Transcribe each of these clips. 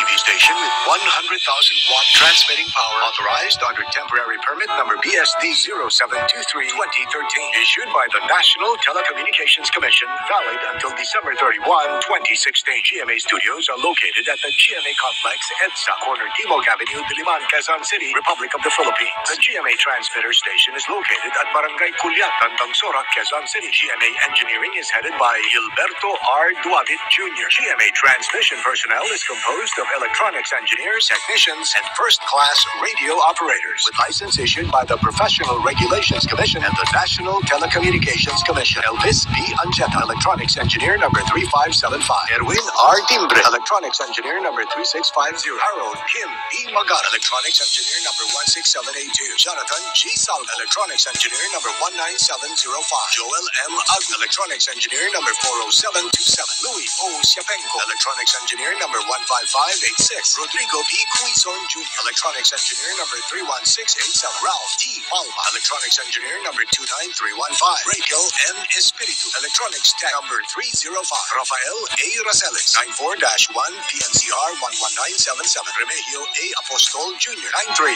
TV station with 100,000-watt transmitting power authorized under temporary permit number BSD 0723-2013, issued by the National Telecommunications Commission, valid until December 31, 2016. GMA studios are located at the GMA Complex, EDSA, corner Timog Avenue, Diliman, Quezon City, Republic of the Philippines. The GMA transmitter station is located at Barangay Culiat, Tantangsora, Quezon City. GMA engineering is headed by Gilberto R. Duavit Jr. GMA transmission personnel is composed of electronics engineers, technicians, and first-class radio operators with license issued by the Professional Regulations Commission and the National Telecommunications Commission. Elvis B. Ancheta, electronics engineer number 3575. Erwin R. Timbre, electronics engineer number 3650. Harold Kim B. Magar, electronics engineer number 16782. Jonathan G. Salva, electronics engineer number 19705. Joel M. Ag, electronics engineer number 40727. Louis O. Siapenko, electronics engineer number 15586. Rodrigo P. Quizon Jr., electronics engineer number 31687. Ralph T. Palma, electronics engineer number 29315. Rachel M. Espiritu, electronics tech number 305. Rafael A. Raceles, 94-1 PNCR 11977. Remigio A. Apostol Jr., 931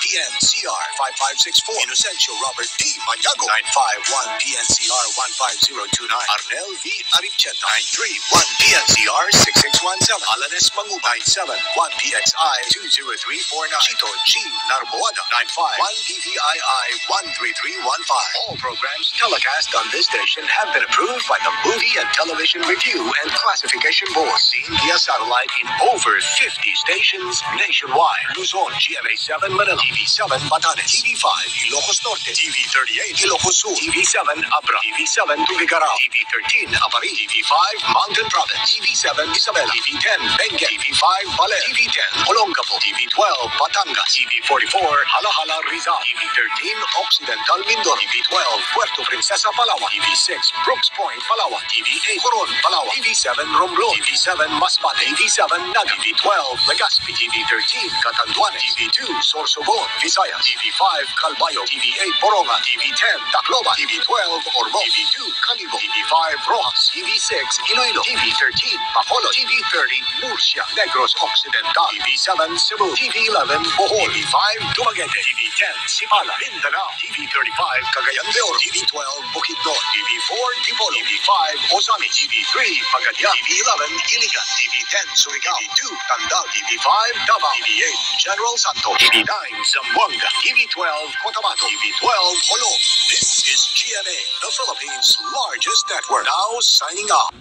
PNCR 5564. Inocencio Robert D. Maniago, 951 PNCR 15029. Arnel V. Aricheta, 931 PNCR 6617. Alanes Mangu, 971 PXI 20349. Chito G. Narboada, 951 PVII 13315. All programs telecast on this station have been approved by the Movie and Television Review and Classification Board. Seen via satellite in over 50 stations nationwide. Luzon, GMA7 Manila, TV7 Batanes, TV5 Ilocos Norte, TV38 Ilocos Sur, TV7 Abra, TV7 Tubigaraw, TV13 Apari, TV5 Mountain Province, TV7 Isabela, TV10 Benguet, TV5 Baler, TV10 Olongapo, TV12 Batangas, TV44 Halahala Rizal, TV13 Occidental Mindoro, TV12 Puerto Princesa Palawan, TV6 Brooks Point Palawan, TV8 Coron Palawan, TV7 Romblon, TV7 Masbate, TV7 Naga, TV12 Legazpi, TV13 Catanduanes, TV2 Sorsogon, Visayas, TV5 Calbayo, TV8 Boronga, TV10 Tacloban, TV12 Ormo, TV2 Calibo, TV5 Rojas, TV6 Iloilo, TV13 Bacolod, TV30 Murcia, Negros Occidental, TV7 Cebu, TV11 Bohol, TV5 Dumaguete, TV10 Sipala, Mindanao, TV35 Cagayan de Oro, TV12 Bukidnon, TV4 Dipolo, TV5 Ozami, TV3 Pagadian, TV11 Iligan, TV10 Surigao, TV2 Tandal, TV5 Davao, TV8 General Santo, TV9 Zamboanga, TV12 Cotabato, TV12 Holo. This is GMA, the Philippines' largest network. Now signing off.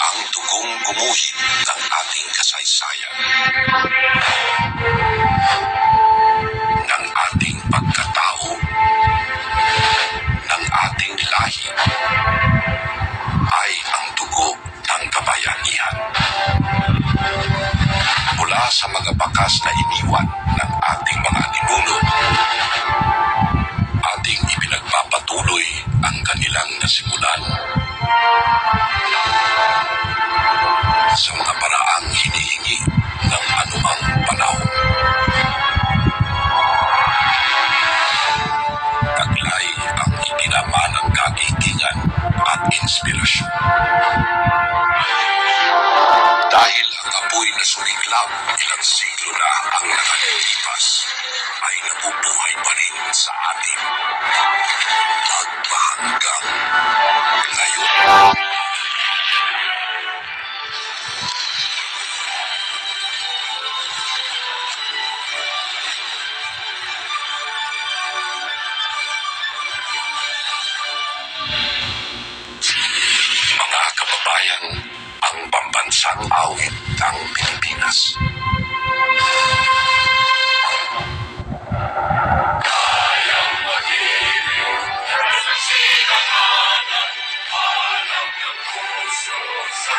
Ang tugong gumuhit ng ating kasaysayan, ng ating pagkatao, ng ating lahi, ay ang dugo ng kabayanihan. Mula sa mga bakas na iniwan ng ating mga ninuno, ating ipinagpapatuloy ang kanilang nasimulan. Sa mga paraang hinihingi ng anumang panahon. Taglay ang itinama ng kagitingan at inspirasyon. Dahil ang apoy na sumiklab ilang siglo na ang nakalipas ay nabubuhay pa rin sa atin. Hanggang ngayon. Mga kababayan, ang pambansang awit ng Pilipinas. Sa